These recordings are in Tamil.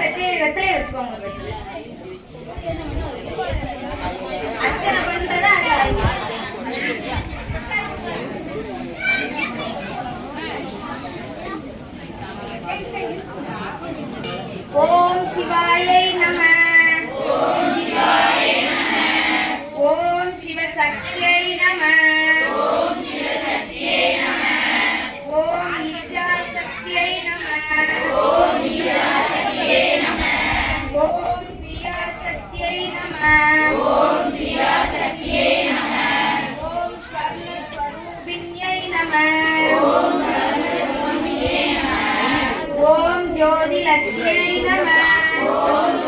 வெத்தலையை வச்சுக்கோங்க. அர்ச்சனை பண்றத ஓம் சிவாயை நம. ஓம் சிவசக்தியை நம. ஓம் ஈஷா சக்தியை நம. ஓம் தியா சக்தியை நம. ஓம் ஸ்வர்ண ஸ்வரூபிண்யை நம. ஓம் ஜோதி லட்சுமியை நம. ஓம்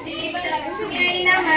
தீபலட்சுமியை நம.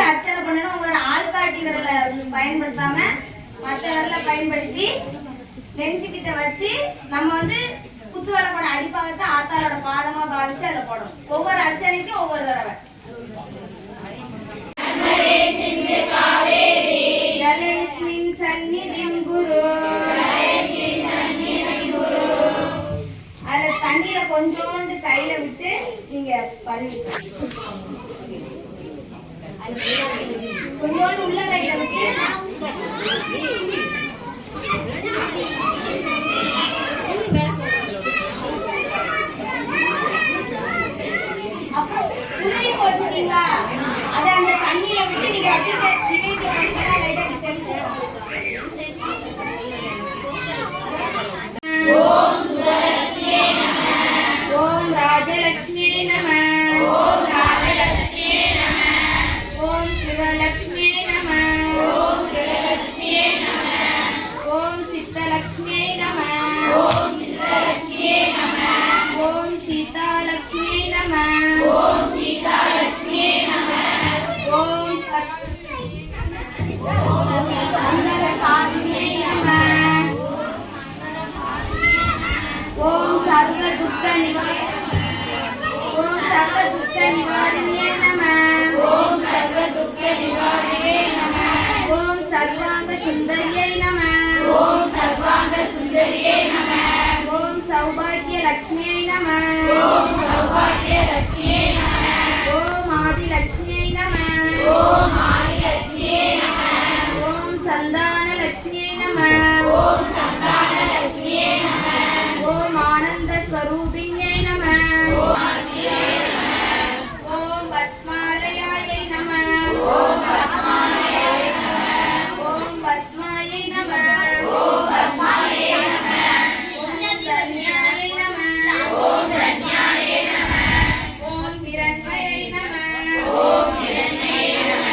அர்ச்சனை பண்ணணும். உங்களோட ஆள்காட்டி விரலை பயன்படுத்தாம மற்ற விரலை பயன்படுத்தி நெஞ்சுக்கிட்ட வச்சு நம்ம குத்து விளக்கோட அடிப்பாகத்தை ஆத்தாளோட பாதமா பாவிச்சு அதுல போடணும். ஒவ்வொரு அர்ச்சனைக்கும் ஒவ்வொரு தடவை. ஜலேஸ்மின் சந்நிதிம் குரு. அதுல தண்ணீரை கொஞ்சோண்டு கையில விட்டு நீங்க கொஞ்சோண்டு உள்ள கையில விட்டு அப்புறம் புளியும் வச்சுட்டீங்களா, அதை அந்த தண்ணியில விட்டு நீங்க ஓம் ராஜலட்சுமி நம. ஓம் ராஜலட்சுமி நம. ஓம் சிவலட்சுமி நம. ஓம் சிவலட்சுமி நம. ஓம் சித்தலட்சுமி நம. ஓம் சித்தலட்சுமி நம. ஓம் சீதாலட்சுமி நம. ஓம் சீதாலட்சுமி நம. ஓம் மங்களகாரிணி நம. ஓம் சர்வ துக்க நிவாரணியே நம. ஓம் சர்வ துக்க நிவாரணியே நம. ஓம் சர்வாங்க சுந்தரியை நம. ஓம் சர்வாங்க சுந்தரியே நம. ஓம் சௌபாகிய லட்சுமியை நம. ஓம் சௌபாகிய லட்சுமியை நம. ஓம் ஆதி லட்சுமியை நம. ஓம் ஆதி லட்சுமியை நம. ஓம் சந்தான லட்சுமியை நம. ஓம் சந்தான லட்சுமியை நம. ஓம் ஆனந்த ஸ்வரூபிண்யை நம. ஓம் பத்மாலயாயை நம. ஓம் பத்மாலயாயை நம. ஓம் பத்மாயை நம. ஓம் பத்மாயை நம. ஓம் தன்யாயை நம. ஓம் தன்யாயை நம. ஓம் ஹிரண்மயை நம. ஓம் ஹிரண்மயை நம.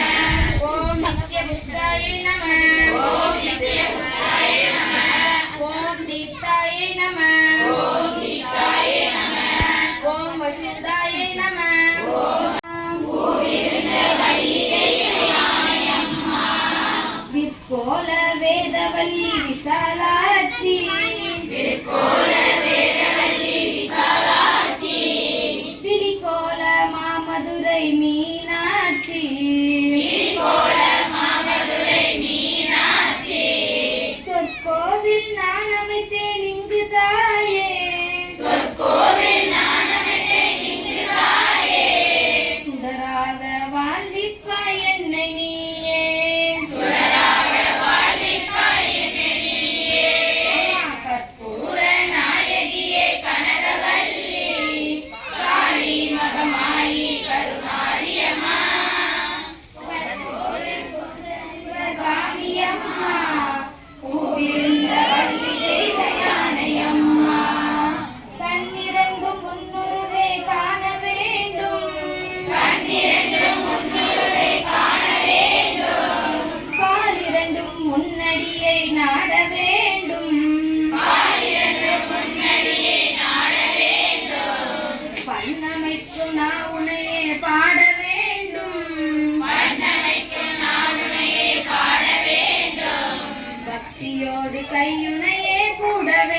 ஓம் நித்யபுஷ்டாயை நம. ஓம் நித்யபுஷ்டாயை நம. ஓம் கையோடு கையுனையே கூடவே